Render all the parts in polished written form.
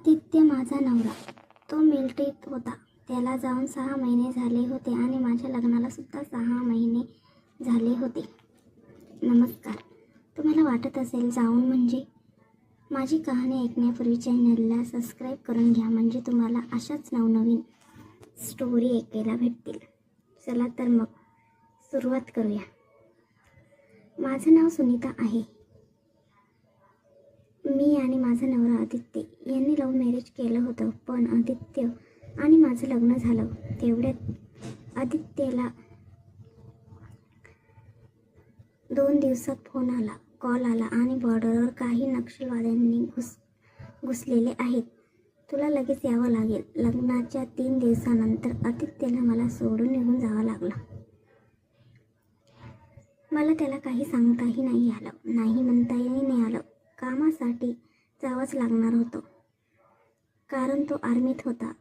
आदित्य माझा नवरा, तो मिलिटरीत होता. त्याला जाऊन 6 महिने झाले होते आणि माझ्या लग्नाला सुद्धा 6 महिने झाले होते. नमस्कार. तुम्हाला वाटत असेल जाऊन म्हणजे? माझी कहाणी ऐकण्यापूर्वी चॅनलला सबस्क्राईब करून घ्या, म्हणजे तुम्हाला अशाच नवनवीन स्टोरी ऐकायला भेटतील. चला तर मग सुरुवात करूया. माझं नाव सुनीता आहे. मी आणि माझा नवरा आदित्य यांनी लव्ह मॅरेज केलं होतं, पण आदित्य आणि माझं लग्न झालं. तेवढ्यात आदित्यला 2 दिवसात कॉल आला आणि बॉर्डरवर काही नक्षलवाद्यांनी घुसलेले आहेत. तुला लगेच यावं लागेल. लग्नाच्या 3 दिवसानंतर आदित्यला मला सोडून निघून जावं लागलं. मला त्याला काही सांगताही नाही आलं, नाही म्हणताही नाही आलं. कामासाठी जावंच लागणार होतं, कारण तो आर्मीत होता.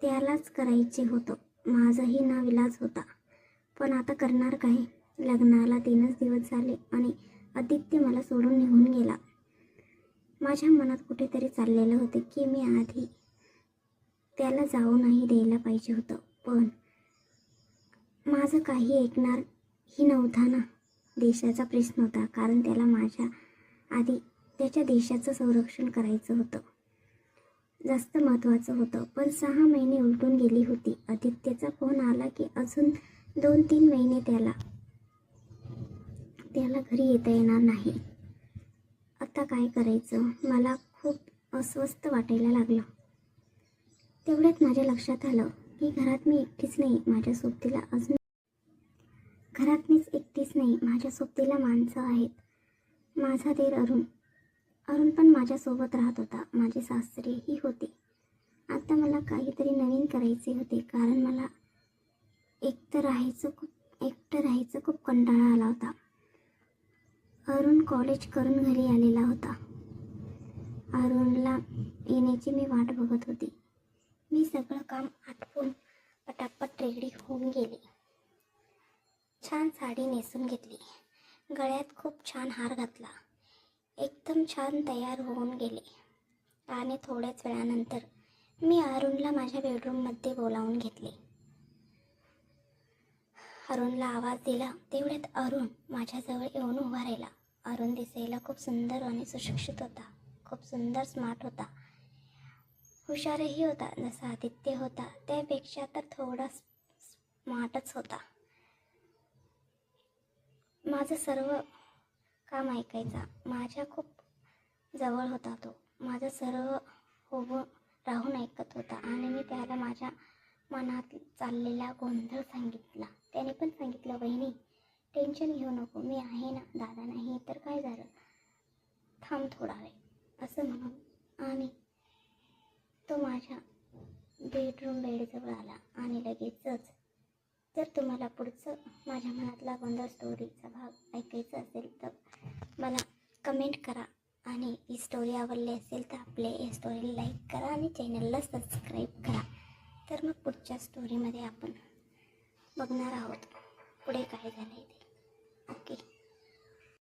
त्यालाच करायचे होतं. माझाही नाविलाज होता, पण आता करणार काय? लग्नाला 3च दिवस झाले आणि आदित्य मला सोडून निघून गेला. माझ्या मनात कुठेतरी चाललेलं होतं की मी आधी त्याला जाऊ नाही द्यायला पाहिजे होतं, पण माझं काही ऐकणार ही नव्हता ना. देशाचा प्रश्न होता, कारण त्याला माझ्या आधी त्याच्या देशाचं संरक्षण करायचं होतं, जास्त महत्त्वाचं होतं. पण 6 महिने उलटून गेली होती. आदित्यचा फोन आला की अजून 2-3 महिने त्याला घरी येता येणार नाही. आता काय करायचं? मला खूप अस्वस्थ वाटायला लागलं. तेवढ्यात माझ्या लक्षात आलं की घरात मीच एकटीच नाही, माझ्या सोबतीला माणसं आहेत. माझा दीर अरुण पण माझ्यासोबत राहत होता. माझे सासरेही होते. आता मला काहीतरी नवीन करायचे होते, कारण मला एकटं राहायचं खूप कंटाळा आला होता. अरुण कॉलेज करून घरी आलेला होता. अरुणला येण्याची मी वाट बघत होती. मी सगळं काम आटपून पटापट रेडी होऊन गेले. छान साडी नेसून घेतली, गळ्यात खूप छान हार घातला, एकदम छान तयार होऊन गेले. आणि थोड्याच वेळानंतर मी अरुणला माझ्या बेडरूममध्ये बोलावून घेतले. अरुणला आवाज दिला. तेवढ्यात अरुण माझ्याजवळ येऊन उभा राहिला. अरुण दिसायला खूप सुंदर आणि सुशिक्षित होता. खूप सुंदर, स्मार्ट होता. हुशारही होता. जसा आदित्य होता त्यापेक्षा तर थोडा स्मार्टच होता. माझं सर्व काम ऐकायचा. माझ्या खूप जवळ होता तो. माझं सर्व उभं राहून ऐकत होता आणि मी त्याला माझ्या मनात चाललेला गोंधळ सांगितला. त्याने पण सांगितलं, वहिनी टेन्शन घेऊ नको, मी आहे ना, दादा नाही तर काय झालं, थांब थोडा वेळ, असं म्हणून. आणि तो माझ्या बेडजवळ आला आणि लगेचच. जर तुम्हाला पुढचं माझ्या मनातला गोंधळ स्टोरीचा भाग ऐकायचा असेल तर मला कमेंट करा, आणि ही स्टोरी आवडली असेल तर आपल्या स्टोरीला लाईक करा आणि चॅनलला सबस्क्राईब करा. तर मग पुढच्या स्टोरीमध्ये आपण बघणार आहोत पुढे काय झालं आहे ते. ओके.